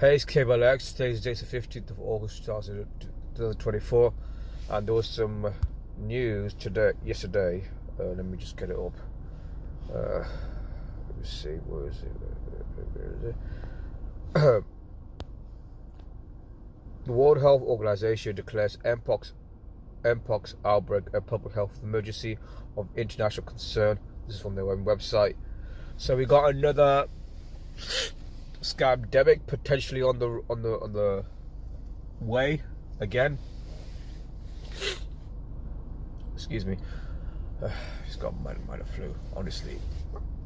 Hey, it's Cable X. Today's date the 15th of August 2024, and there was some news yesterday. Let me just get it up. Let me see, where is it? The World Health Organization declares Mpox outbreak a public health emergency of international concern. This is from their website. So we got another scamdemic potentially on the way again. Excuse me. Just got minor flu. Honestly,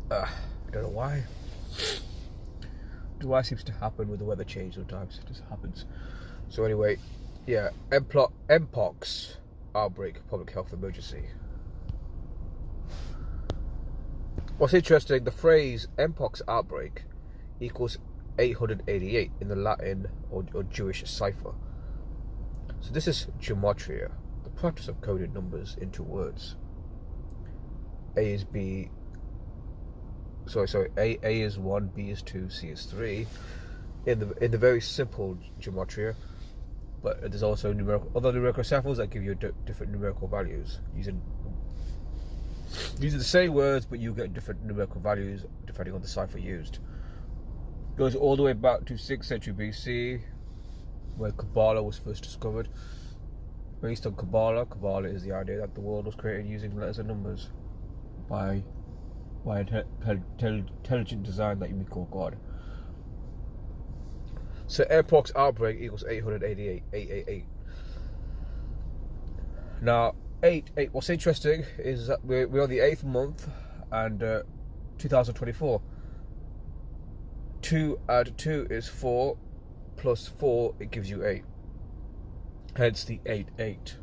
I don't know why. Why seems to happen with the weather change sometimes. It just happens. So anyway, yeah, Mpox outbreak, public health emergency. What's interesting, the phrase Mpox outbreak equals 888 in the Latin or Jewish cipher. So this is gematria, the practice of coding numbers into words. A is B. Sorry. A is 1, B is 2, C is 3. In the very simple gematria, but there's also other numerical ciphers that give you different numerical values using the same words, but you get different numerical values depending on the cipher used. Goes all the way back to 6th century BC, where Kabbalah was first discovered. Based on Kabbalah is the idea that the world was created using letters and numbers by intelligent design that you would call God. So Mpox outbreak equals 888. Now, 8. What's interesting is that we're on the 8th month and 2024. 2 add 2 is 4, plus 4 it gives you 8. Hence the 88.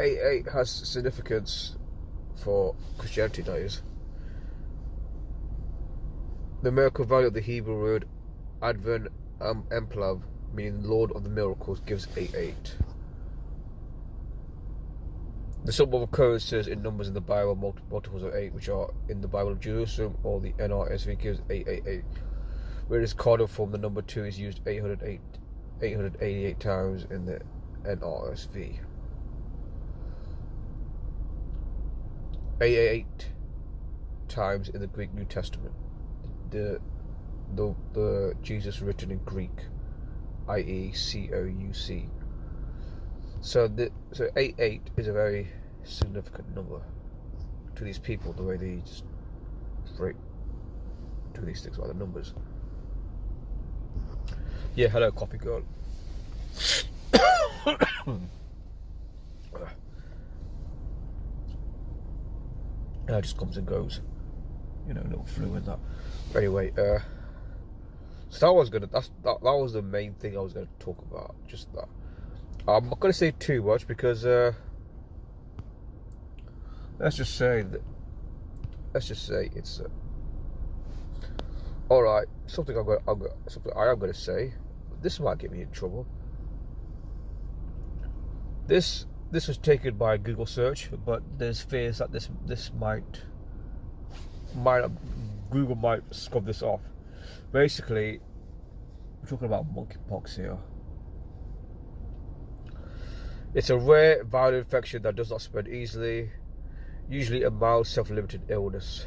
88 has significance for Christianity, that is. The numerical value of the Hebrew word Advent Emplav, meaning Lord of the Miracles, gives 88. The sum of occurrences in numbers in the Bible, multiples of 8, which are in the Bible of Jerusalem or the NRSV, gives 888. Whereas cardinal form, the number 2 is used 888 times in the NRSV. 888 times in the Greek New Testament. The Jesus written in Greek, i.e. COUC. So 88 is a very significant number to these people, the way they just do these things by the numbers. Yeah, hello, coffee girl. It just comes and goes. You know, little flu and that. Anyway, so that was the main thing I was gonna talk about. Just that. I'm not going to say too much because let's just say it's all right. Something I am going to say. This might get me in trouble. This was taken by Google search, but there's fears that this might Google might scrub this off. Basically, we're talking about monkeypox here. It's a rare viral infection that does not spread easily, usually a mild self-limited illness.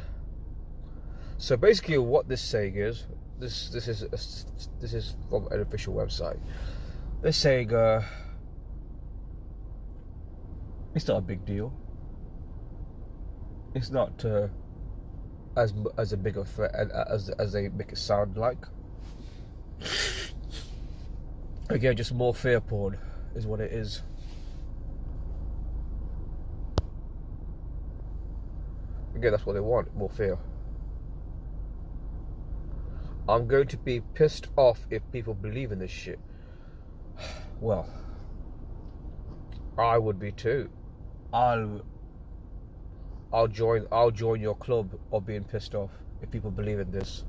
So basically what this saying is, this is from an official website. They're saying it's not a big deal. It's not as a big a threat as they make it sound like. Again, just more fear porn is what it is. Again, that's what they want, more fear. I'm going to be pissed off if people believe in this shit. Well, I would be too. I'll join your club of being pissed off if people believe in this.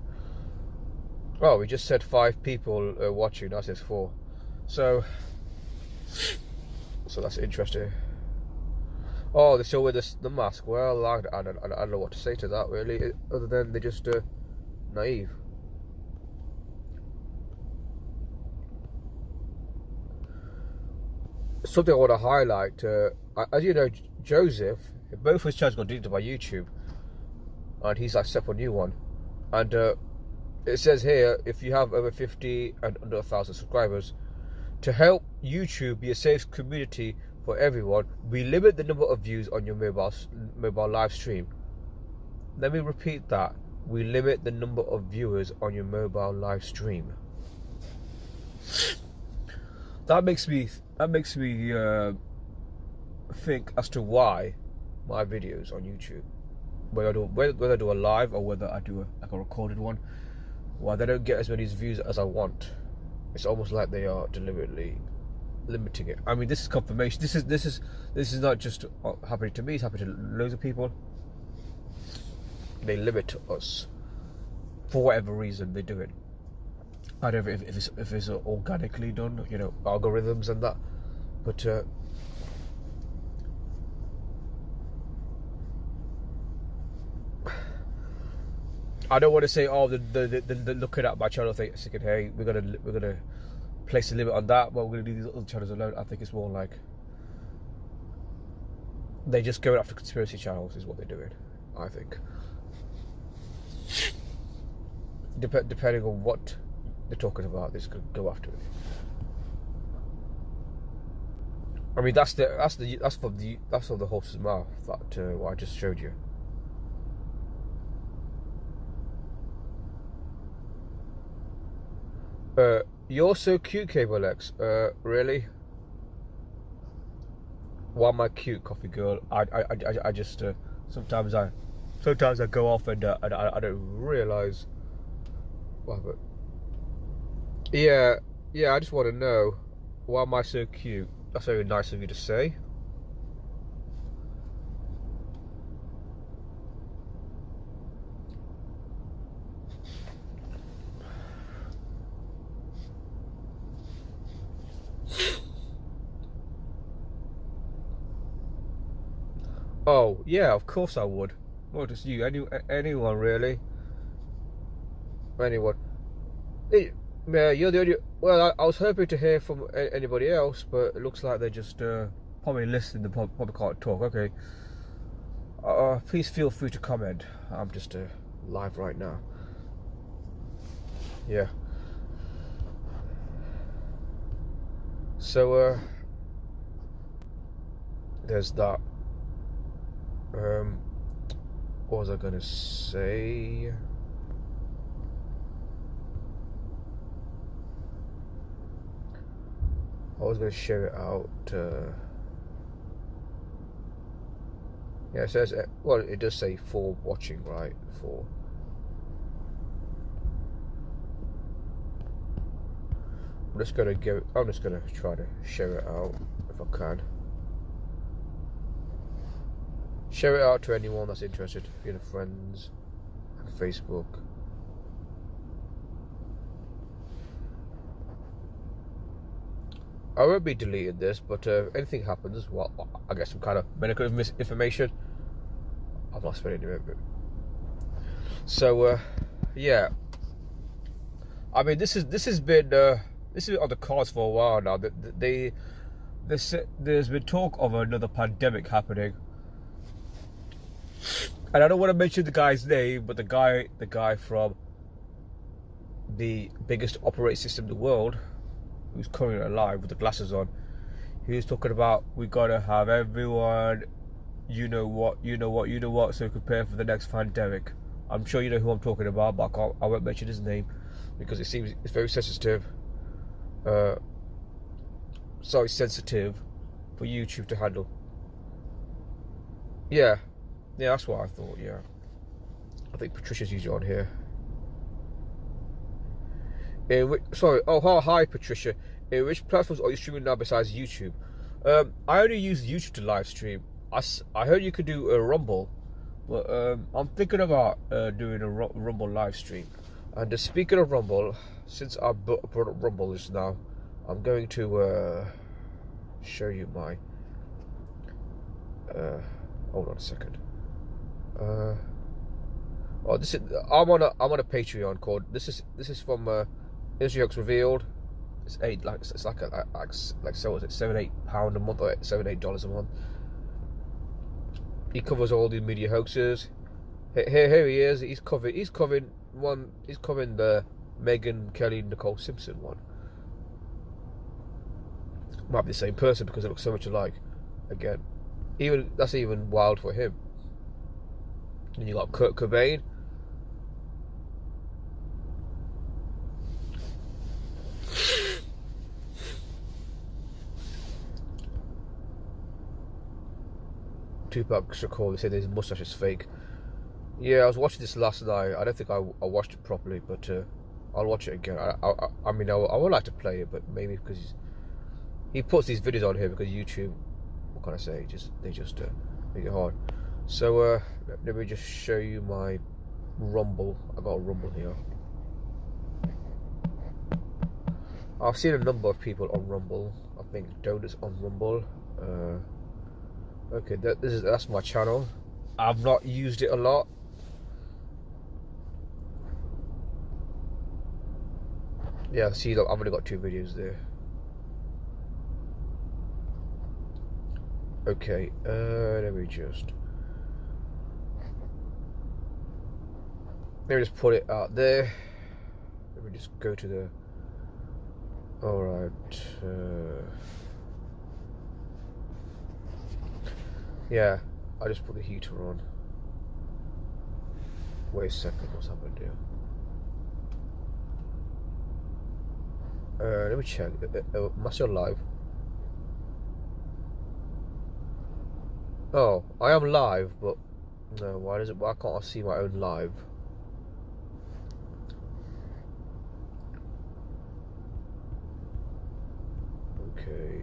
Oh, we just said 5 people watching. That says 4. So that's interesting. Oh, they still wear the mask. Well, I don't know what to say to that, really, other than they're just naive. Something I want to highlight, as you know, Joseph, both his channels got deleted by YouTube, and he's like set up a new one. And it says here, if you have over 50 and under 1,000 subscribers, to help YouTube be a safe community for everyone, we limit the number of views on your mobile live stream. Let me repeat that. We limit the number of viewers on your mobile live stream. That makes me think as to why my videos on YouTube, whether I do a live or whether I do a recorded one, why they don't get as many views as I want. It's almost like they are deliberately limiting it. I mean, this is confirmation. This is not just happening to me. It's happening to loads of people. They limit us for whatever reason they do it. I don't know if it's organically done, you know, algorithms and that, but I don't want to say, oh, the looking at my channel thinking, hey, we're gonna place a limit on that, but we're gonna leave these other channels alone. I think it's more like they just going after conspiracy channels is what they're doing. I think, depending on what they're talking about, they just go after it. I mean, that's from the horse's mouth. That what I just showed you. You're so cute, Cable X. Really? Why am I cute, coffee girl? I just sometimes I go off and I don't realise. Well, but yeah, I just want to know, why am I so cute? That's very nice of you to say. Oh yeah, of course I would. Not just you, anyone really. Anyone. Yeah, you're the only. Well, I was hoping to hear from anybody else, but it looks like they're just probably listening. They probably can't talk. Okay. Please feel free to comment. I'm just live right now. Yeah. So there's that. What was I gonna say? I was going to share it out. Yeah, it says, well, it does say 4 watching, right? 4. I'm just going to try to share it out if I can. Share it out to anyone that's interested, you know, friends, and Facebook. I won't be deleting this, but if anything happens, well, I get some kind of medical misinformation, I'm not spending it. So yeah, I mean, this has been on the cards for a while now. There's been talk of another pandemic happening, and I don't want to mention the guy's name, but the guy from the biggest operating system in the world, who's currently alive with the glasses on, he was talking about, we gotta have everyone, you know what, so we can prepare for the next pandemic. I'm sure you know who I'm talking about, but I won't mention his name because it seems it's very sensitive. So sensitive for YouTube to handle. Yeah, that's what I thought. Yeah, I think Patricia's usually on here. Hi Patricia. In which platforms are you streaming now besides YouTube? I only use YouTube to live stream. I heard you could do a Rumble, but I'm thinking about doing a Rumble live stream. And speaking of Rumble, since I brought up Rumble just now, I'm going to show you my Hold on a second. Oh, this is I'm on a Patreon called. This is from Industry Hoax Revealed. It's like so was it £7-8 a month or $7-8 a month. He covers all the media hoaxes. Here he is. He's covering the Megyn Kelly Nicole Simpson one. Might be the same person because they look so much alike. Again, that's even wild for him. And you got Kurt Cobain. Tupac Shakur, they said his mustache is fake. Yeah, I was watching this last night. I don't think I watched it properly, but I'll watch it again. I mean, I would like to play it, but maybe because he puts these videos on here because YouTube, what can I say? They just make it hard. So let me just show you my Rumble. I got a Rumble here. I've seen a number of people on Rumble. I think Donuts on Rumble. Okay, that's my channel. I've not used it a lot. Yeah, see, look, I've only got 2 videos there. Okay, let me just put it out there. Let me just go to the. All right. Yeah, I just put the heater on. Wait a second, what's happened here? Let me check. Am I still live? Oh, I am live, but no. Why can't I see my own live? Okay.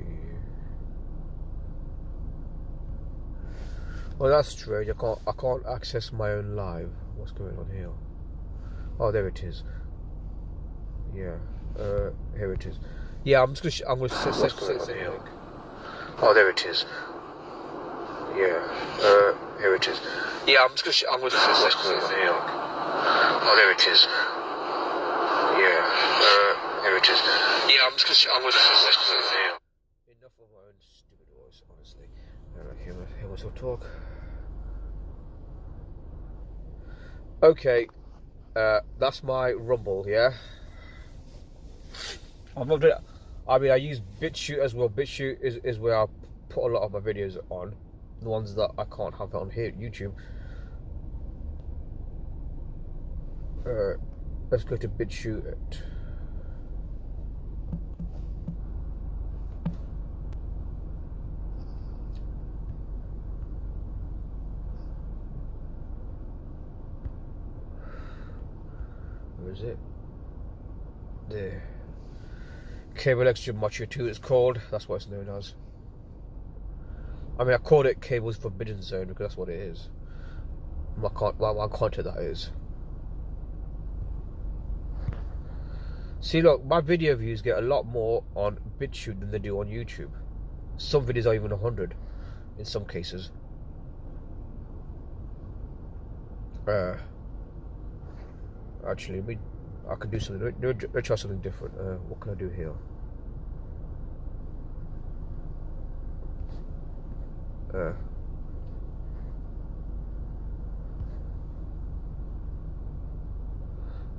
Well, that's strange. I can't access my own live. What's going on here? Oh, there it is. Yeah. Here it is. Yeah, I'm just gonna set something. Oh, there it is. Yeah. Here it is. Yeah, I'm just gonna set something. Oh, there it is. Yeah. Here it is. Yeah, I'm just gonna set something. Enough of my own stupid voice, honestly. I don't hear myself talk. Okay, that's my Rumble, yeah. I'm not doing. I mean, I use BitChute as well. BitChute is where I put a lot of my videos on, the ones that I can't have on here, YouTube. Let's go to BitChute. Where is it? There. Cable Extra Gematria 2 it's called. That's what it's known as. I mean, I called it Cable's Forbidden Zone because that's what it is. My content, that is. See, look, my video views get a lot more on BitChute than they do on YouTube. Some videos are even 100 in some cases. Actually, I could do something. Let's try something different. What can I do here?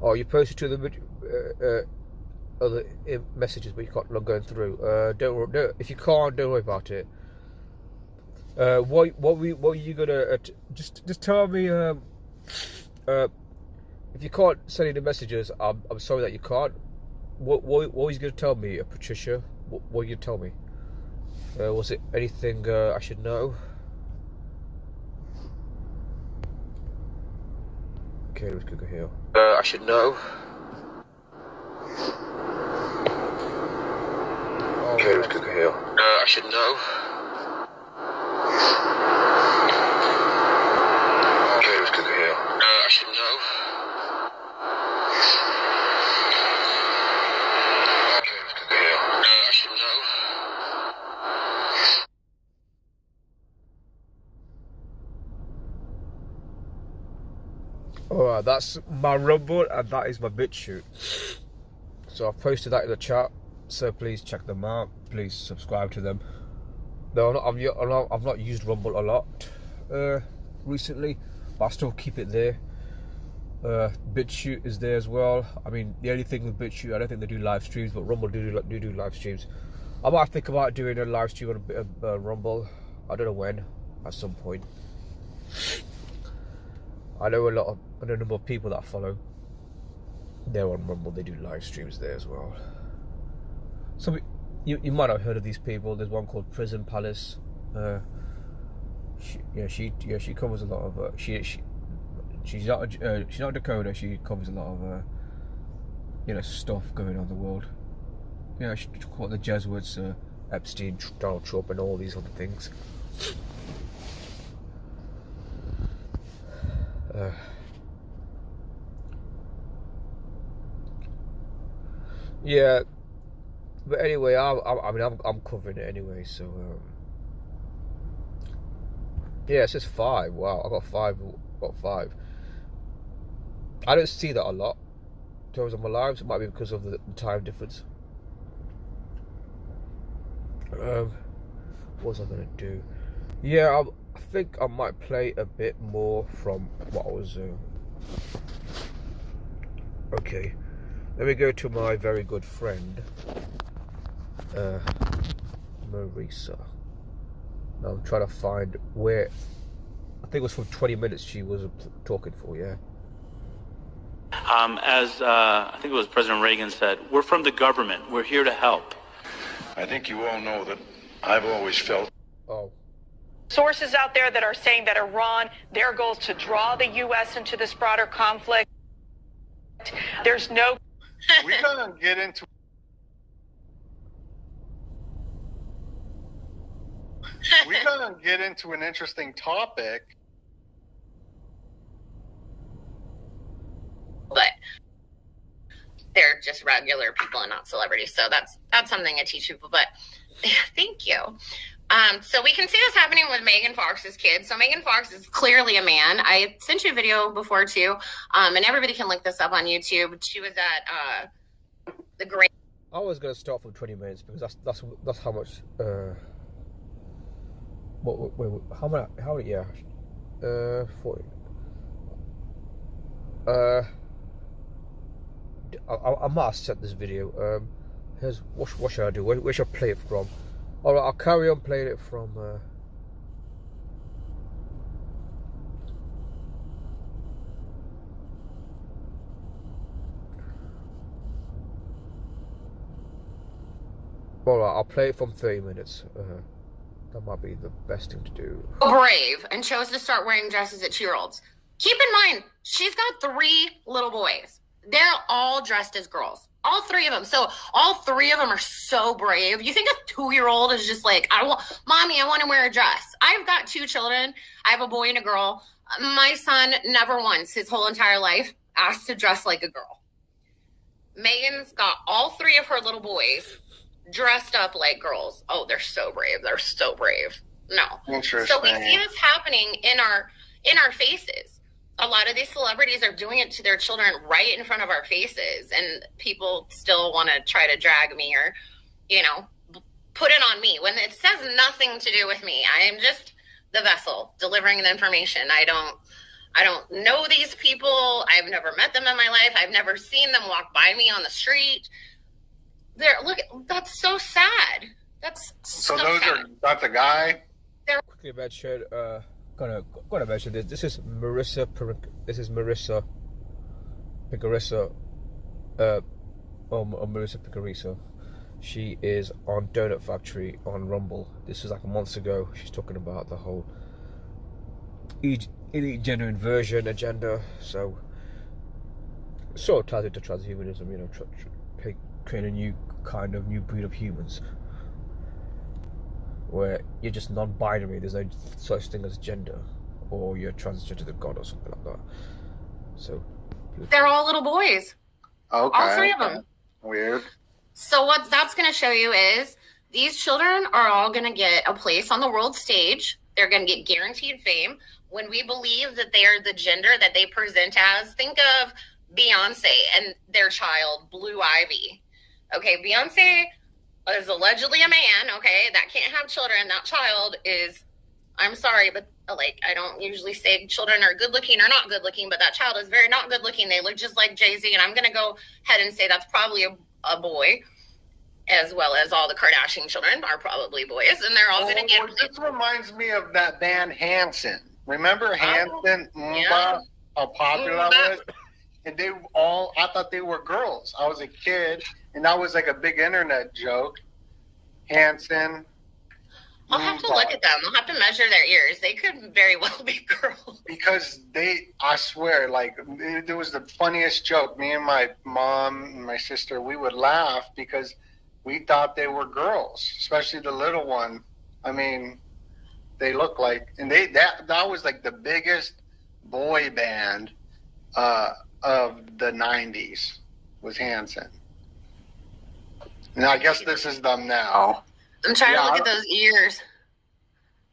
Oh, you posted to the other messages, but you can't log going through. Don't if you can't, don't worry about it. What were you gonna just tell me? If you can't send any messages, I'm sorry that you can't. What was you gonna tell me, Patricia? What were you gonna tell me? Was it anything I should know? Okay, let's go here. I should know. Okay, let's go here. I should know. Okay, let's go here. I should know. Okay, let's go here. I should know. That's my Rumble and that is my BitChute. So I've posted that in the chat. So please check them out. Please subscribe to them. No, I've not used Rumble a lot recently, but I still keep it there. BitChute is there as well. I mean, the only thing with BitChute, I don't think they do live streams, but Rumble do live streams. I might think about doing a live stream on a bit of Rumble. I don't know when, at some point. I know a number of people that I follow. They're on Rumble. They do live streams there as well. So you might have heard of these people. There's one called Prison Palace. She covers a lot of. She's not a Dakota. She covers a lot of stuff going on in the world. She caught the Jesuits, Epstein, Donald Trump, and all these other things. Yeah, but anyway, I'm covering it anyway. So yeah, it says 5. Wow, I got 5. Got 5. I don't see that a lot in terms of my lives. It might be because of the time difference. What was I gonna do? Yeah, I think I might play a bit more from what I was. Okay, let me go to my very good friend, Marisa. Now I'm trying to find where. I think it was for 20 minutes she was talking for. Yeah. As I think it was President Reagan said, we're from the government. We're here to help. I think you all know that I've always felt. Oh. Sources out there that are saying that Iran, their goal is to draw the U.S. into this broader conflict. There's no. We're gonna get into. We're gonna get into an interesting topic. But they're just regular people and not celebrities. So that's something I teach people. But thank you. So we can see this happening with Megan Fox's kids. So Megan Fox is clearly a man. I sent you a video before too, and everybody can look this up on YouTube. She was at the Great. I was gonna start from 20 minutes because that's how much. How many? Yeah. 40. I might have set this video. Here's what should I do? Where should I play it from? Alright, I'll carry on playing it from alright, I'll play it from 30 minutes. That might be the best thing to do. Brave and chose to start wearing dresses at 2-year-olds. Keep in mind, she's got 3 little boys. They're all dressed as girls. All 3 of them. So all 3 of them are so brave. You think a 2-year-old is just like, Mommy, I want to wear a dress. I've got 2 children. I have a boy and a girl. My son never once, his whole entire life, asked to dress like a girl. Megan's got all 3 of her little boys dressed up like girls. Oh, they're so brave. They're so brave. No. Interesting. So we see this happening in our faces. A lot of these celebrities are doing it to their children right in front of our faces, and people still want to try to drag me or, put it on me when it says nothing to do with me. I am just the vessel delivering the information. I don't know these people. I've never met them in my life. I've never seen them walk by me on the street. That's so sad. That's so sad. That's a guy. Quickly mention, gonna mention this. This is Marisa. This is Marisa Picarissa. Marisa Picarissa. She is on Donut Factory on Rumble. This was like a month ago. She's talking about the whole elite gender inversion agenda. So sort of ties into transhumanism. Create a new breed of humans where you're just non-binary. There's no such thing as gender, or you're transgender to God or something like that. So they're all little boys. Okay. All 3 of them. Weird. So what that's going to show you is these children are all going to get a place on the world stage. They're going to get guaranteed fame. When we believe that they are the gender that they present as, think of Beyonce and their child, Blue Ivy. Okay, Beyonce is allegedly a man, okay, that can't have children. That child is, I'm sorry, but like, I don't usually say children are good looking or not good looking, but that child is very not good looking. They look just like Jay-Z, and I'm going to go ahead and say that's probably a boy, as well as all the Kardashian children are probably boys, and they're all going to get... This reminds me of that band Hanson. Remember Hanson? Yeah. How popular that was? And they all, I thought they were girls. I was a kid, and that was like a big internet joke. Hanson. I'll have to look at them. I'll have to measure their ears. They could very well be girls. Because I swear, like, it was the funniest joke. Me and my mom and my sister, we would laugh because we thought they were girls, especially the little one. I mean, they look like, and that was like the biggest boy band of the 90s was Hanson. And I guess this is them now. I'm trying to look at those ears.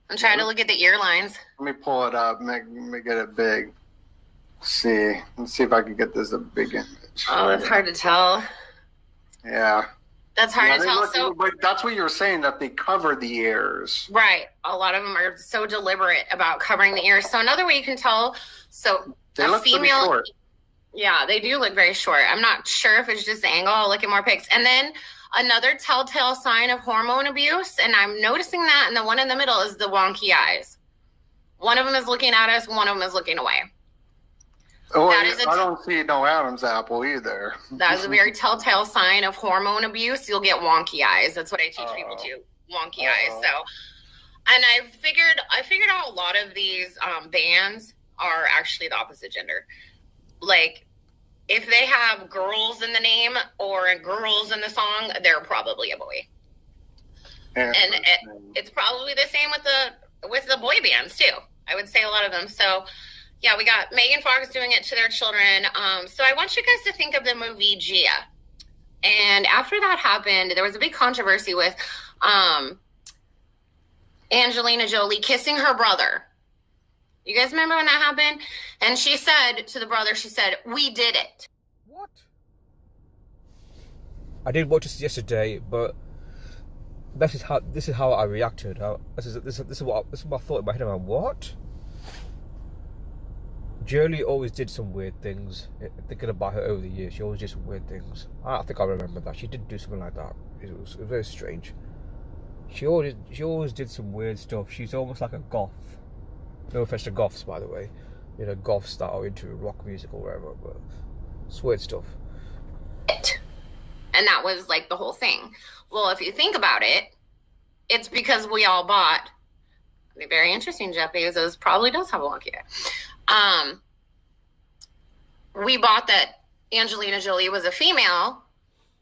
I'm trying to look at the ear lines. Let me pull it up. Make get it big. Let's see if I can get this a big image. Oh, that's hard to tell. Yeah. That's hard to tell. But that's what you were saying, that they cover the ears. Right. A lot of them are so deliberate about covering the ears. So another way you can tell, so they look pretty short. Yeah, they do look very short. I'm not sure if it's just the angle. I'll look at more pics. And then another telltale sign of hormone abuse, and I'm noticing that, and the one in the middle is the wonky eyes. One of them is looking at us, one of them is looking away. Oh, I don't see no Adam's apple either. That is a very telltale sign of hormone abuse. You'll get wonky eyes. That's what I teach people too. Wonky eyes. So, and I figured out a lot of these bands are actually the opposite gender. Like, if they have girls in the name or girls in the song, they're probably a boy. And it's probably the same with the boy bands too. I would say a lot of them. So, yeah, we got Megan Fox doing it to their children. So I want you guys to think of the movie Gia. And after that happened, there was a big controversy with Angelina Jolie kissing her brother. You guys remember when that happened? And she said to the brother, she said, "We did it." What? I did watch this yesterday, but this is how I reacted. This is what I thought in my head. I'm like, what? Jolie always did some weird things. Thinking about her over the years, she always did some weird things. I think I remember that she did do something like that. It was very strange. She always did some weird stuff. She's almost like a goth. No offense to goths, by the way. You know, goths that are into rock music or whatever, but it's weird stuff. And that was like the whole thing. Well, if you think about it, it's because we all bought. It'd be very interesting, Jeff Bezos probably does have a wonky eye. We bought that Angelina Jolie was a female,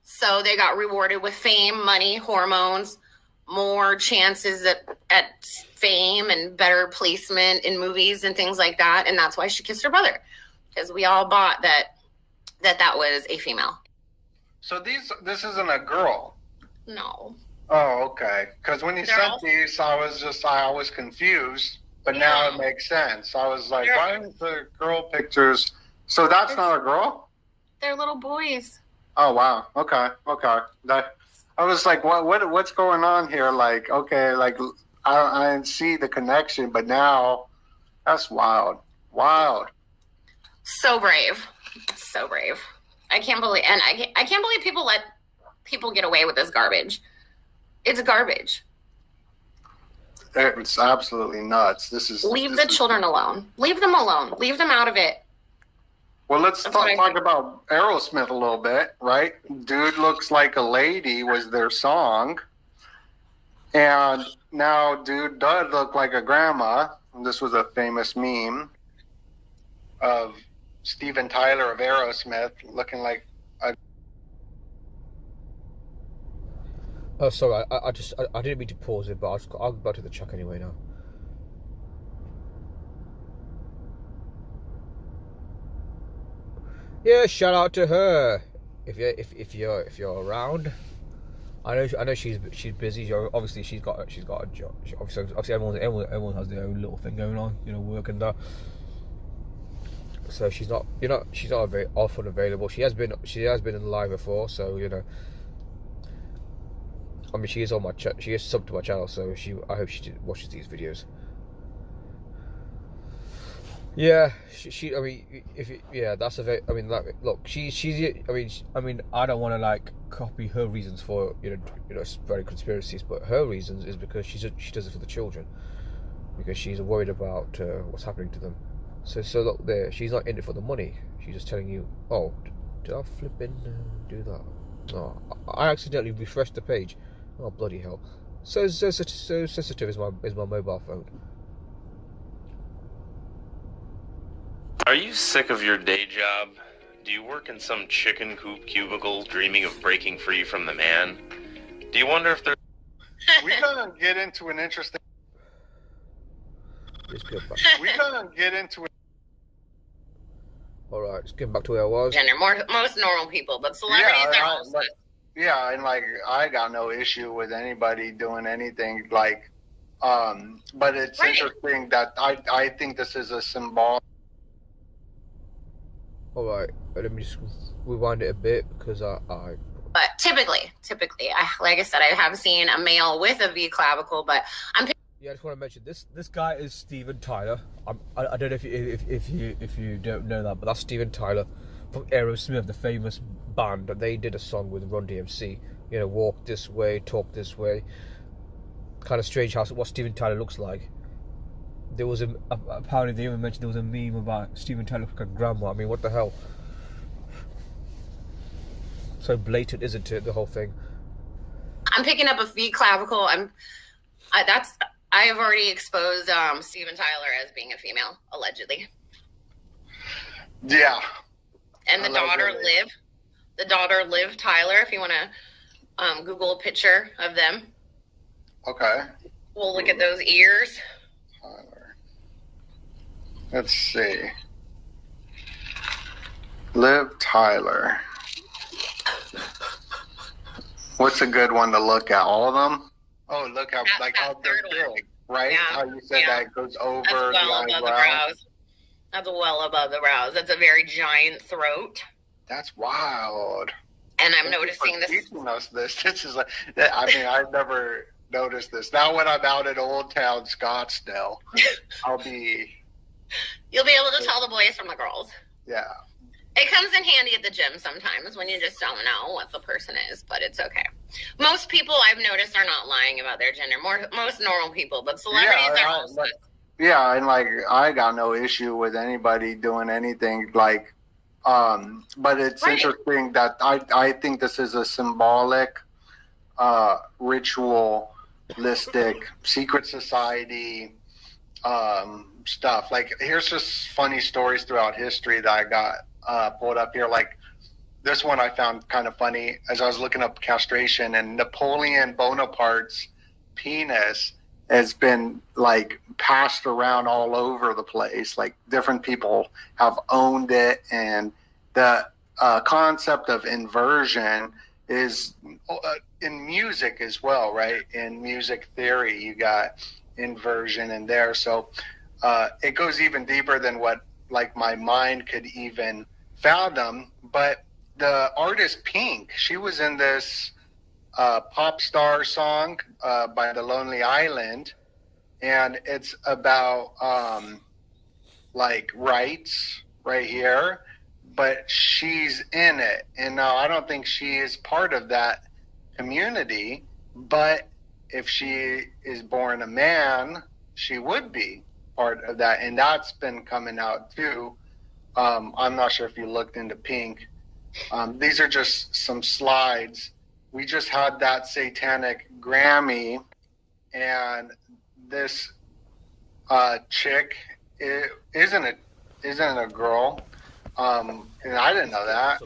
so they got rewarded with fame, money, hormones, more chances at fame and better placement in movies and things like that. And that's why she kissed her brother, because we all bought that was a female. So this isn't a girl? No. Oh, okay. Because when you sent these, I was confused, but now it makes sense. I was like, why aren't the girl pictures? So that's not a girl? They're little boys. Oh, wow. Okay. I was like, what's going on here? Like, okay, like I didn't see the connection, but now that's wild. So brave. I can't believe, and I can't believe people let people get away with this garbage. It's garbage. It's absolutely nuts. Leave the children alone. Leave them alone. Leave them out of it. Well, let's talk about Aerosmith a little bit, right? Dude Looks Like a Lady was their song. And now Dude Does Look Like a Grandma. This was a famous meme of Steven Tyler of Aerosmith looking like a... Oh, sorry, I didn't mean to pause it, but I'll go to the chuck anyway now. Yeah, shout out to her. If you're around, I know she's busy. Obviously, she's got a job. Obviously, everyone has their own little thing going on, work and that. So she's not very often available. She has been in live before, so I mean, she is on my she is subbed to my channel, so I hope she watches these videos. Yeah, I mean, that's a very. I mean, look, I mean, I don't want to like copy her reasons for spreading conspiracies, but her reasons is because she does it for the children, because she's worried about what's happening to them. So look there, she's not in it for the money. She's just telling you, oh, did I flip in do that? Oh, I accidentally refreshed the page. Oh, bloody hell! So sensitive is my mobile phone. Are you sick of your day job? Do you work in some chicken coop cubicle dreaming of breaking free from the man? Do you wonder if there's... We're going to get into an interesting... We're going to get into it. Alright, let's get back to where I was. Gender, most normal people, but celebrities are also... Yeah, and like, I got no issue with anybody doing anything, like, but it's interesting that I think this is a symbol. Alright, let me just rewind it a bit because But typically, like I said, I have seen a male with a V clavicle, but yeah, I just want to mention this guy is Steven Tyler. I don't know if you don't know that, but that's Steven Tyler from Aerosmith, the famous band. They did a song with Run DMC. Walk this way, talk this way. Kind of strange what Steven Tyler looks like. There was apparently they even mentioned there was a meme about Steven Tyler looking like a grandma. I mean, what the hell? So blatant, isn't it? The whole thing. I'm picking up a V clavicle. I have already exposed Steven Tyler as being a female, allegedly. Yeah. And the daughter Liv Tyler. If you want to Google a picture of them. Okay. We'll look at those ears. Tyler. Let's see. Liv Tyler. What's a good one to look at? All of them? Oh, look how how they're big, right? Yeah. How you said that goes over the eyebrows. That's well above the brows. That's a very giant throat. That's wild. And I'm noticing this. Teaching us this. This is like, I mean, I've never noticed this. Now when I'm out at Old Town Scottsdale, You'll be able to tell the boys from the girls. Yeah. It comes in handy at the gym sometimes when you just don't know what the person is, but it's okay. Most people I've noticed are not lying about their gender. Most normal people, but celebrities are also. Yeah, and like, I got no issue with anybody doing anything, like, but it's interesting that I think this is a symbolic, ritualistic, secret society stuff. Like, here's just funny stories throughout history that I got pulled up here. Like, this one I found kind of funny as I was looking up castration, and Napoleon Bonaparte's penis has been like passed around all over the place. Like, different people have owned it, and the concept of inversion is in music as well, right? In music theory, you got inversion in there. So it goes even deeper than what like my mind could even fathom. But the artist Pink, she was in this pop star song by The Lonely Island, and it's about like rights right here, but she's in it. And now I don't think she is part of that community, but if she is born a man, she would be part of that, and that's been coming out too. I'm not sure if you looked into Pink. These are just some slides. We just had that satanic Grammy, and this chick isn't a girl, and I didn't know that,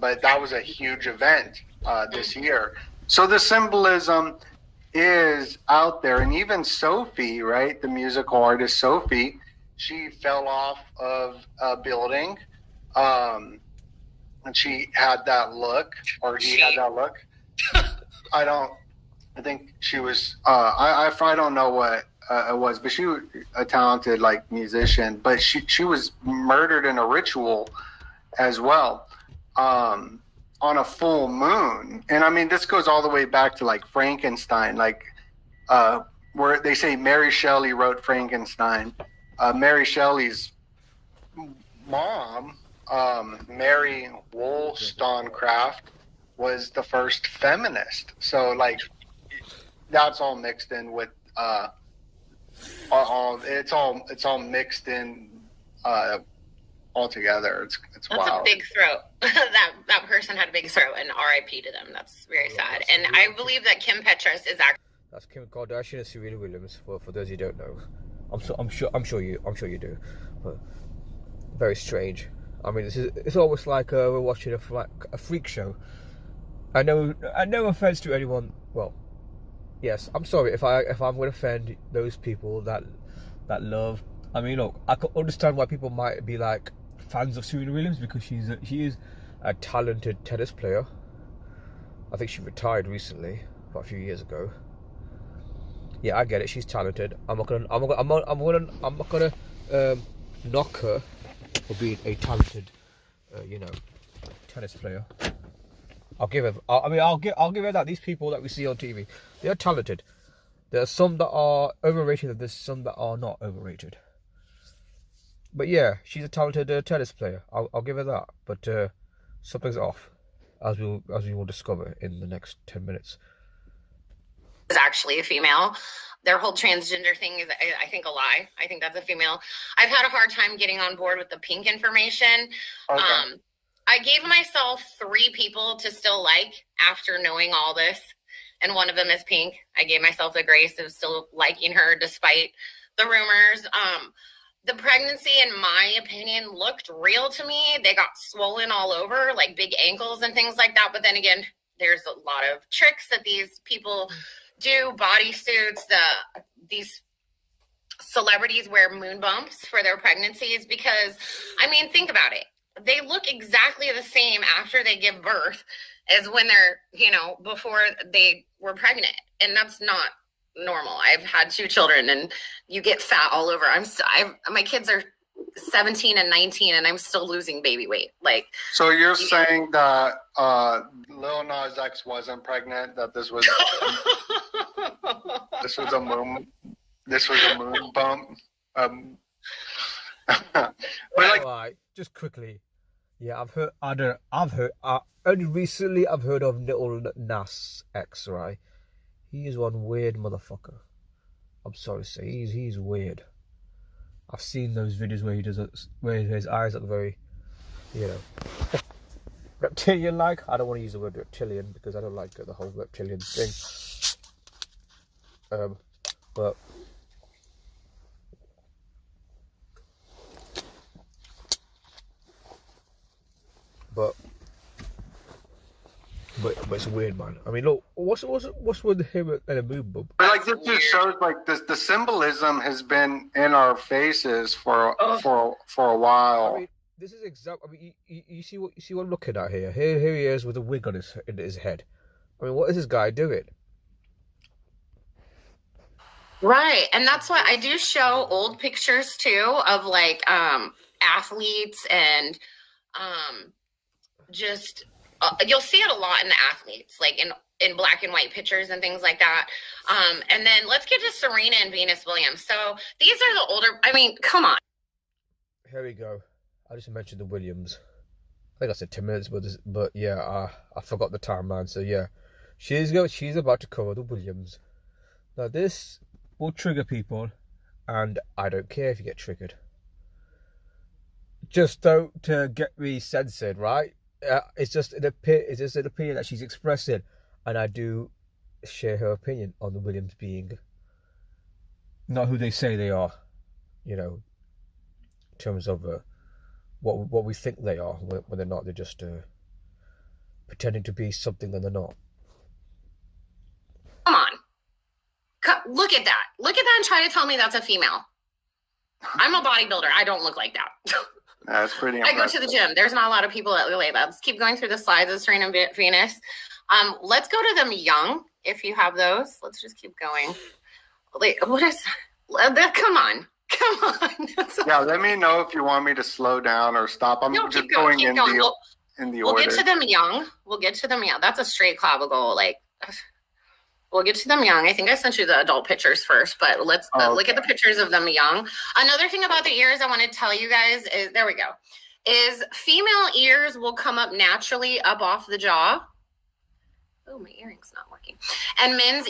but that was a huge event this year. So the symbolism is out there, and even Sophie, right, the musical artist Sophie, she fell off of a building, and she had that look, or he had that look. I think she was. I don't know what it was, but she was a talented like musician. But she was murdered in a ritual as well, on a full moon. And I mean, this goes all the way back to like Frankenstein, like where they say Mary Shelley wrote Frankenstein. Mary Shelley's mom, Mary Wollstonecraft, was the first feminist. So like that's all mixed in with it's all mixed in all together. It's That's wild. a big throat. that person had a big throat, and R.I.P. to them. That's very sad. And I believe that Kim Petras is actually. That's Kim Kardashian and Serena Williams. For those who don't know, I'm sure you do. But very strange. I mean, it's almost like we're watching a freak show. I know. No offense to anyone. Well, yes, I'm sorry if I'm going to offend those people that love. I mean, look, I can understand why people might be like fans of Serena Williams because she is a talented tennis player. I think she retired recently, about a few years ago. Yeah, I get it. She's talented. I'm not gonna knock her for being a talented, tennis player. I'll give her that. These people that we see on TV, they are talented. There are some that are overrated, and there's some that are not overrated. But yeah, she's a talented tennis player. I'll give her that. But something's off, as we will discover in the next 10 minutes. Is actually a female. Their whole transgender thing is, I think, a lie. I think that's a female. I've had a hard time getting on board with the pink information. Okay. I gave myself 3 people to still like after knowing all this, and one of them is pink. I gave myself the grace of still liking her despite the rumors. The pregnancy, in my opinion, looked real to me. They got swollen all over, like big ankles and things like that. But then again, there's a lot of tricks that these people do, bodysuits. These celebrities wear moon bumps for their pregnancies because, I mean, think about it. They look exactly the same after they give birth as when they're, before they were pregnant. And that's not normal. I've had 2 children and you get fat all over. My kids are 17 and 19 and I'm still losing baby weight. Like, so you're saying that Lil Nas X wasn't pregnant, that this was a moon bump. But like, right, just quickly, yeah, only recently I've heard of Lil Nas X, right? He is one weird motherfucker. I'm sorry to say, he's weird. I've seen those videos where he does it, where his eyes look very, reptilian-like. I don't want to use the word reptilian because I don't like the whole reptilian thing. But it's weird, man. I mean, look, what's with him and a moon bump? like this just shows like the symbolism has been in our faces for a while. I mean, this is exactly. I mean, you see what I'm looking at here. Here he is with a wig on his head. I mean, what is this guy doing? right. And that's why I do show old pictures too of like athletes and just you'll see it a lot in the athletes, like in black and white pictures and things like that. And then let's get to Serena and Venus Williams. So these are the older, I mean, come on. Here we go. I just mentioned the Williams. I think I said 10 minutes, but yeah, I forgot the timeline. So yeah, she's about to cover the Williams. Now this will trigger people, and I don't care if you get triggered. Just don't get me censored, right? It's just an opinion that she's expressing, and I do share her opinion on the Williams being not who they say they are, in terms of what we think they are, when they're not. They're just pretending to be something that they're not. Come on. Look at that. Look at that and try to tell me that's a female. I'm a bodybuilder. I don't look like that. That's pretty I impressive. go to the gym. There's not a lot of people that look like that. Let's keep going through the slides of Serena and Venus. Let's go to them young, if you have those. Let's just keep going. Like, what is that? Come on. Yeah, let me know if you want me to slow down or stop. I'm just going in the order. We'll get to them young. That's a straight clavicle. Like, we'll get to them young. I think I sent you the adult pictures first, but let's look at the pictures of them young. Another thing about the ears I want to tell you guys is, there we go, is female ears will come up naturally up off the jaw. Oh, my earring's not working. And men's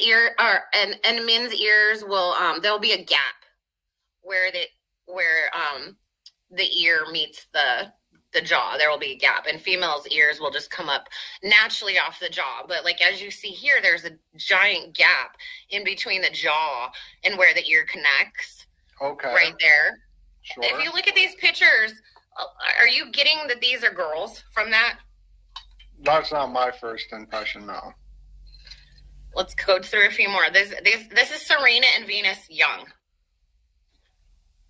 men's ears will there'll be a gap where the ear meets the jaw. There will be a gap, and females' ears will just come up naturally off the jaw. But like, as you see here, there's a giant gap in between the jaw and where the ear connects. Okay. Right there. Sure. If you look at these pictures, are you getting that these are girls from that? That's not my first impression, no. Let's go through a few more. This is Serena and Venus young.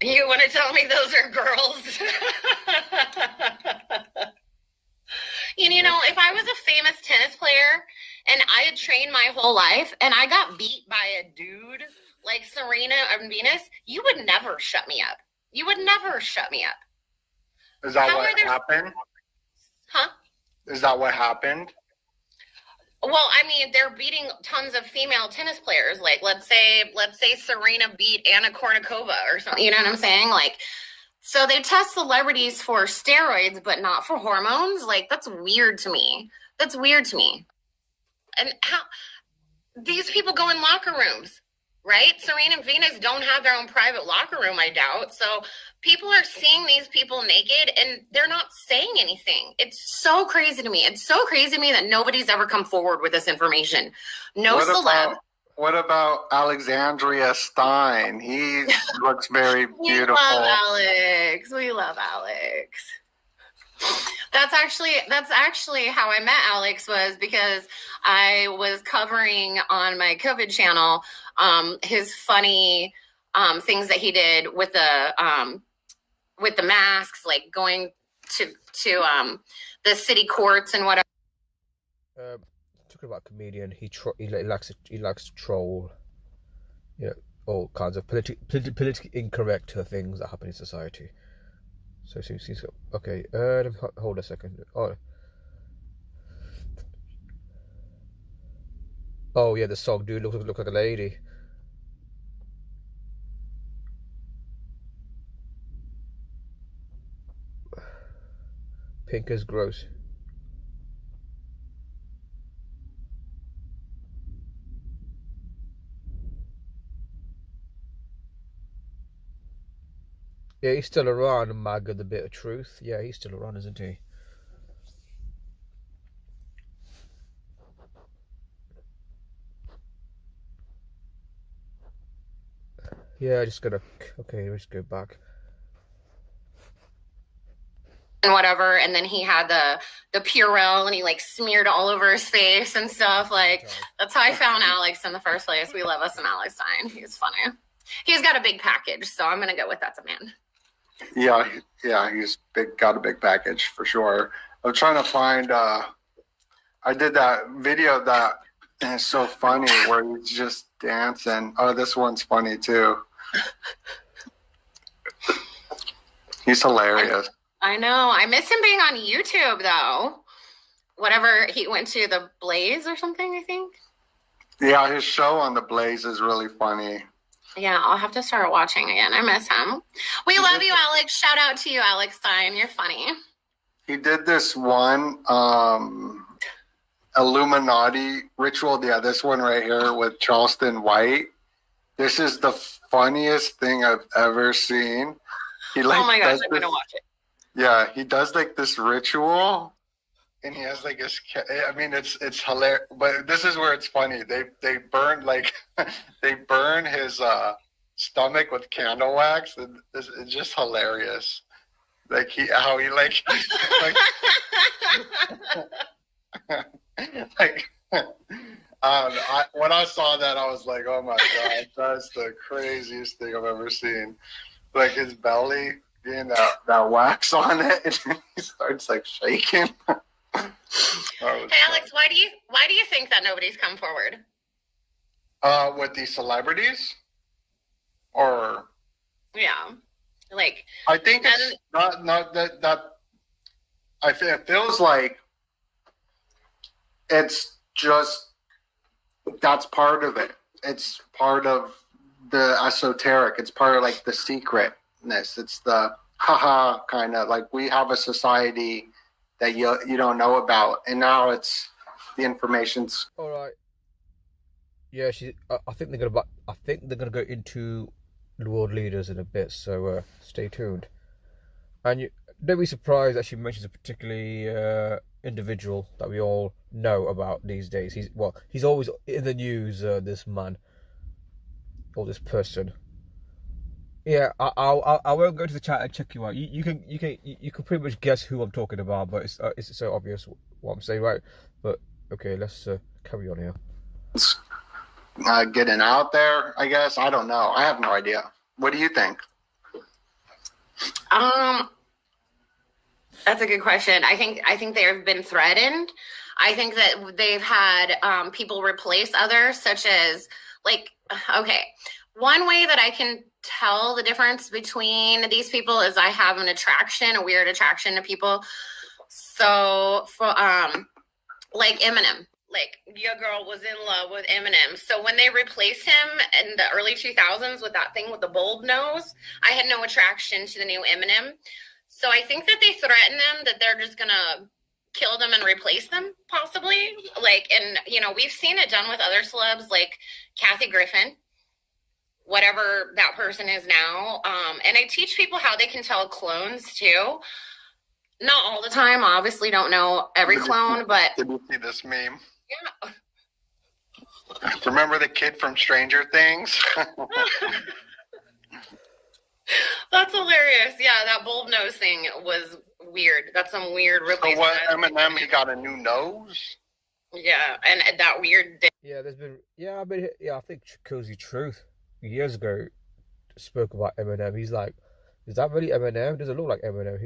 You want to tell me those are girls? You know, if I was a famous tennis player and I had trained my whole life and I got beat by a dude like Serena and Venus, you would never shut me up. Is that what happened? Huh? Is that what happened? Well, I mean, they're beating tons of female tennis players. Like, let's say Serena beat Anna Kournikova or something. You know what I'm saying? Like, so they test celebrities for steroids, but not for hormones. Like, that's weird to me. And how these people go in locker rooms, right? Serena and Venus don't have their own private locker room, I doubt. So people are seeing these people naked and they're not saying anything. It's so crazy to me. That nobody's ever come forward with this information. No celeb. What about Alexandria Stein? He looks very beautiful. We love Alex. That's actually how I met Alex, was because I was covering on my COVID channel his funny things that he did with the masks, like going to the city courts and whatever. Talking about comedian, he likes to troll, all kinds of politically incorrect things that happen in society. So okay. Hold a second. Oh yeah, the song "Dude look like a lady." Pink is gross. Yeah, he's still around, MAGA, the bit of truth. Yeah, he's still around, isn't he? Yeah, let's go back. And whatever, and then he had the Purell and he like smeared all over his face and stuff. Like, that's how I found Alex in the first place. We love us some Alex Stein. He's funny. He's got a big package, so I'm gonna go with that's a man. Yeah, he's got a big package for sure. I'm trying to find. I did that video that is so funny where he's just dancing. Oh, this one's funny too. He's hilarious. I know. I miss him being on YouTube though. Whatever, he went to the Blaze or something, I think. Yeah, his show on the Blaze is really funny. Yeah, I'll have to start watching again. I miss him. We love you, Alex. Shout out to you, Alex Stein. You're funny. He did this one Illuminati ritual. Yeah, this one right here with Charleston White. This is the funniest thing I've ever seen. Oh my gosh, I'm going to watch it. Yeah, he does like this ritual. And he has like his, I mean, it's hilarious, but this is where it's funny. They burn they burn his stomach with candle wax, and it's just hilarious. Like how he like when I saw that, I was like, oh my god, that's the craziest thing I've ever seen. Like his belly getting that wax on it, and then he starts like shaking. That was Hey, Alex, why do you think that nobody's come forward? with these celebrities, or Yeah, like I think it's not that. It feels like it's just that's part of it. It's part of the esoteric. It's part of like the secretness. It's the haha kind of like we have a society that you don't know about, and now it's the information's. All right. Yeah, I think they're gonna go into the world leaders in a bit. So stay tuned. And don't be surprised that she mentions a particularly individual that we all know about these days. He's always in the news. This man or this person. Yeah, I won't go to the chat and check you out. You can pretty much guess who I'm talking about, but it's so obvious what I'm saying, right? But okay, let's carry on here. Getting out there, I guess. I don't know. I have no idea. What do you think? That's a good question. I think they've been threatened. I think that they've had people replace others, such as okay. One way that I can tell the difference between these people is I have a weird attraction to people. So for like Eminem. Like, your girl was in love with Eminem. So when they replaced him in the early 2000s with that thing with the bulb nose, I had no attraction to the new Eminem. So I think that they threaten them that they're just going to kill them and replace them, possibly. And, we've seen it done with other celebs like Kathy Griffin, whatever that person is now. And I teach people how they can tell clones, too. Not all the time. Obviously don't know every clone, but... Did you see this meme? Yeah. Remember the kid from Stranger Things? That's hilarious. Yeah, that bulb nose thing was weird. That's some weird replacement. So what, Eminem, he got a new nose? Yeah, and that weird... Yeah, I think Cozy Truth years ago spoke about Eminem. He's like, is that really Eminem? Does it look like Eminem?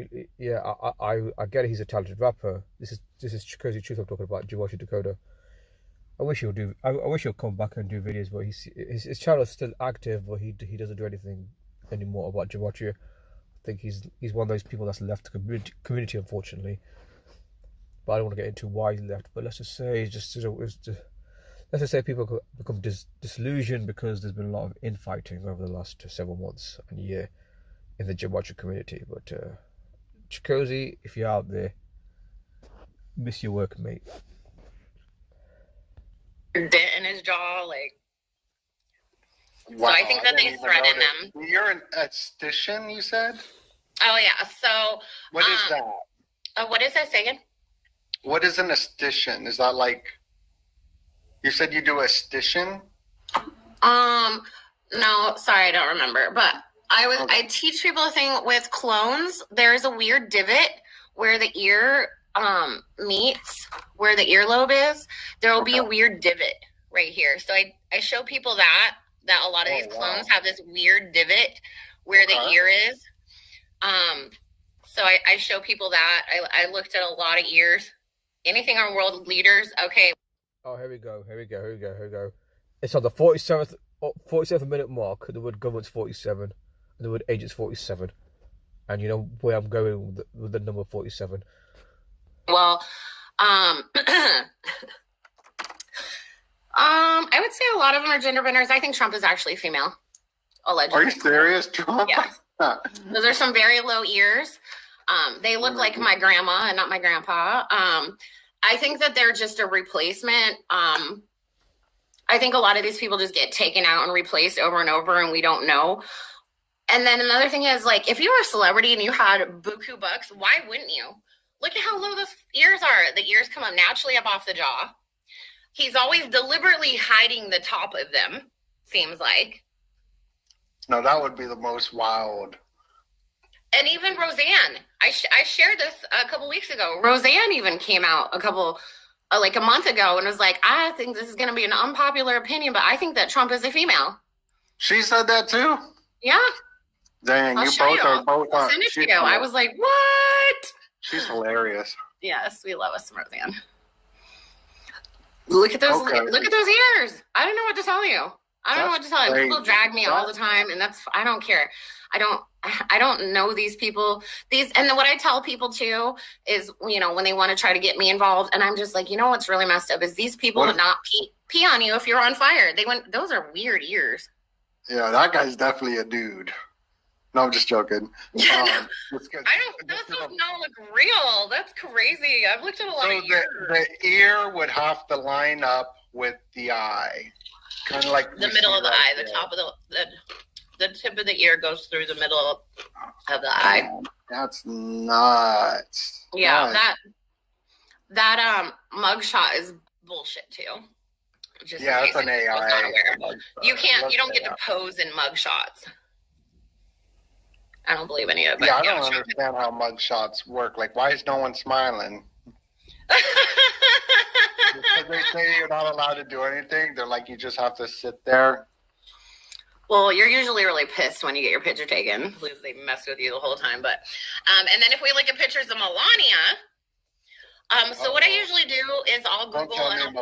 I get it. He's a talented rapper. This is Cozy Truth I'm talking about. Jiwashi Dakota. I wish he'll come back and do videos, but his channel is still active, but he doesn't do anything anymore about Jiwashi. I think he's one of those people that's left the community, unfortunately. But I don't want to get into why he left. But let's just say let's just say people become disillusioned because there's been a lot of infighting over the last several months and year in the Jiwashi community. But Chikozy, if you're out there, miss your work, mate. Dent in his jaw, Wow, so I think that they threaten them. You're an esthetician, you said? Oh yeah. So what is that? What is that saying? What is an esthetician? Is that like you said you do esthetician? No, sorry, I don't remember. But I teach people a thing with clones. There's a weird divot where the ear meets where the earlobe is. There will be a weird divot right here. So I show people that a lot of these clones have this weird divot where the ear is. So I show people that. I looked at a lot of ears. Anything on world leaders, okay. Oh, here we go. It's on the 47th minute mark. The word government's 47, and the word agent's 47. And you know where I'm going with the number 47. Well, I would say a lot of them are gender benders. I think Trump is actually female, allegedly. Are you serious, Trump? Yeah. Those are some very low ears. They look like my grandma and not my grandpa. I think that they're just a replacement. I think a lot of these people just get taken out and replaced over and over, and we don't know. And then another thing is, if you were a celebrity and you had buku bucks, why wouldn't you? Look at how low those ears are. The ears come up naturally up off the jaw. He's always deliberately hiding the top of them, seems like. No, that would be the most wild. And even Roseanne, I shared this a couple weeks ago. Roseanne even came out a month ago and was like, I think this is going to be an unpopular opinion, but I think that Trump is a female. She said that too? Yeah. Dang, I'll you show both are both I'll send it to you. I was like, what? She's hilarious. Yes, we love a smart man. Look at those. Okay. Look at those ears. I don't know what to tell you. I don't know what to tell you. That's People drag me all the crazy. time, and I don't care. I don't know these people. And then what I tell people too is, you know, when they want to try to get me involved, and I'm just like, you know, what's really messed up is these people would not pee on you if you're on fire. Those are weird ears. Yeah, that guy's definitely a dude. No, I'm just joking. Those don't look real. That's crazy. I've looked at a lot of ears. The ear would have to line up with the eye. Kind of like the middle of the eye, the top of the tip of the ear goes through the middle of the eye. That's nuts. Yeah, that mugshot is bullshit too. Just yeah, it's an AI. You don't get to pose in mugshots. I don't believe any of it. Yeah, I don't understand how mugshots work. Like, why is no one smiling? Because they say you're not allowed to do anything. They're like, you just have to sit there. Well, you're usually really pissed when you get your picture taken because they mess with you the whole time. But, and then if we look at pictures of Melania, so what I usually do is I'll Google and I'll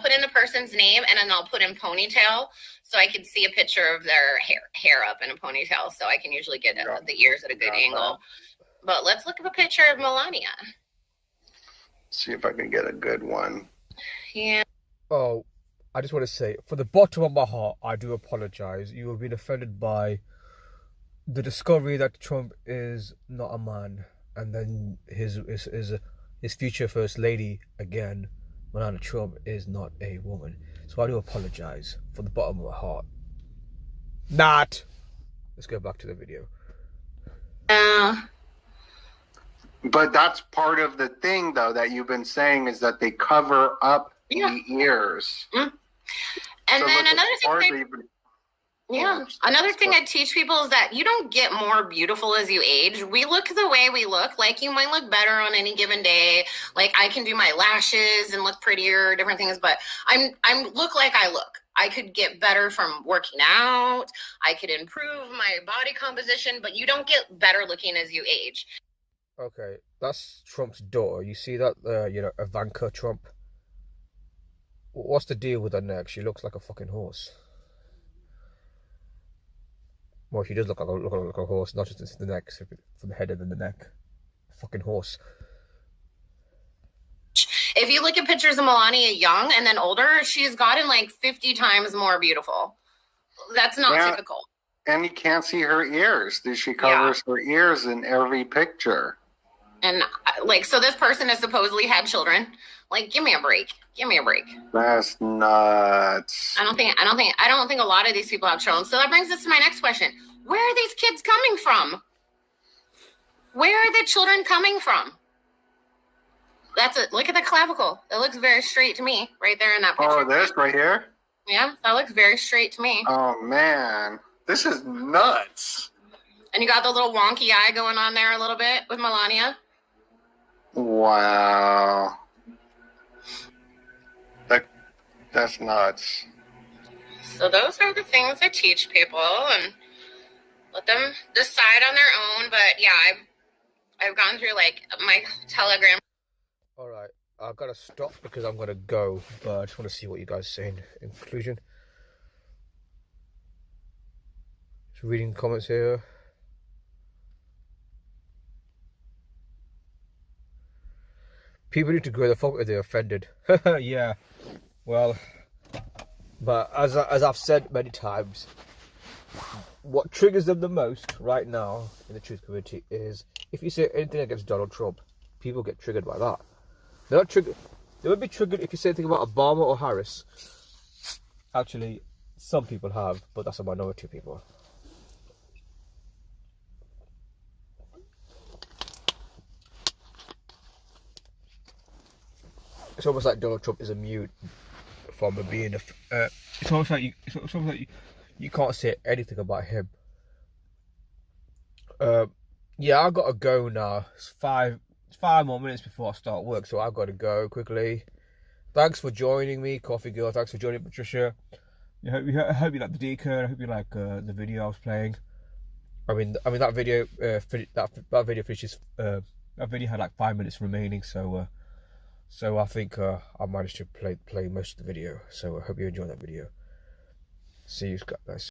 put in the person's name and then I'll put in ponytail so I can see a picture of their hair up in a ponytail. So I can usually get the ears at a good angle. But let's look at a picture of Melania. See if I can get a good one. Yeah. Oh, I just want to say, from the bottom of my heart, I do apologize. You have been offended by the discovery that Trump is not a man, and then his future first lady again, Melania Trump, is not a woman. So I do apologize from the bottom of my heart. Let's go back to the video. But that's part of the thing, though, that you've been saying is that they cover up the ears. Mm. And so then another thing I teach people is that you don't get more beautiful as you age. We look the way we look. Like, you might look better on any given day. Like, I can do my lashes and look prettier, different things, but I'm look like I look. I could get better from working out. I could improve my body composition, but you don't get better looking as you age. Okay, that's Trump's daughter. You see that, Ivanka Trump? What's the deal with her neck? She looks like a fucking horse. Well, she does look like a horse, not just the neck, from the head and then the neck. Fucking horse. If you look at pictures of Melania young and then older, she's gotten like 50 times more beautiful. That's not typical. And you can't see her ears. She covers her ears in every picture. And so this person has supposedly had children. Like, give me a break. Give me a break. That's nuts. I don't think a lot of these people have children. So that brings us to my next question. Where are these kids coming from? Where are the children coming from? That's it. Look at the clavicle. It looks very straight to me right there in that picture. Oh, this right here? Yeah, that looks very straight to me. Oh, man. This is nuts. And you got the little wonky eye going on there a little bit with Melania. Wow. That's nuts. So those are the things I teach people and let them decide on their own. But yeah, I've gone through like my Telegram. All right, I've got to stop because I'm going to go, but I just want to see what you guys say in conclusion. Just reading comments here. People need to grow the fuck if they're offended. Yeah, well, but as I've said many times, what triggers them the most right now in the truth community is if you say anything against Donald Trump, people get triggered by that. They're not triggered. They won't be triggered if you say anything about Obama or Harris. Actually, some people have, but that's a minority of people. It's almost like Donald Trump is immune from being it's almost like you can't say anything about him. Yeah, I gotta go now. It's five more minutes before I start work, so I've got to go quickly. Thanks for joining me, Coffee Girl. Thanks for joining, Patricia. I hope you like the decode. I hope you like the video I was playing. I mean that video that video finishes That video had like 5 minutes remaining, so I think I managed to play most of the video. So I hope you enjoyed that video. See you guys.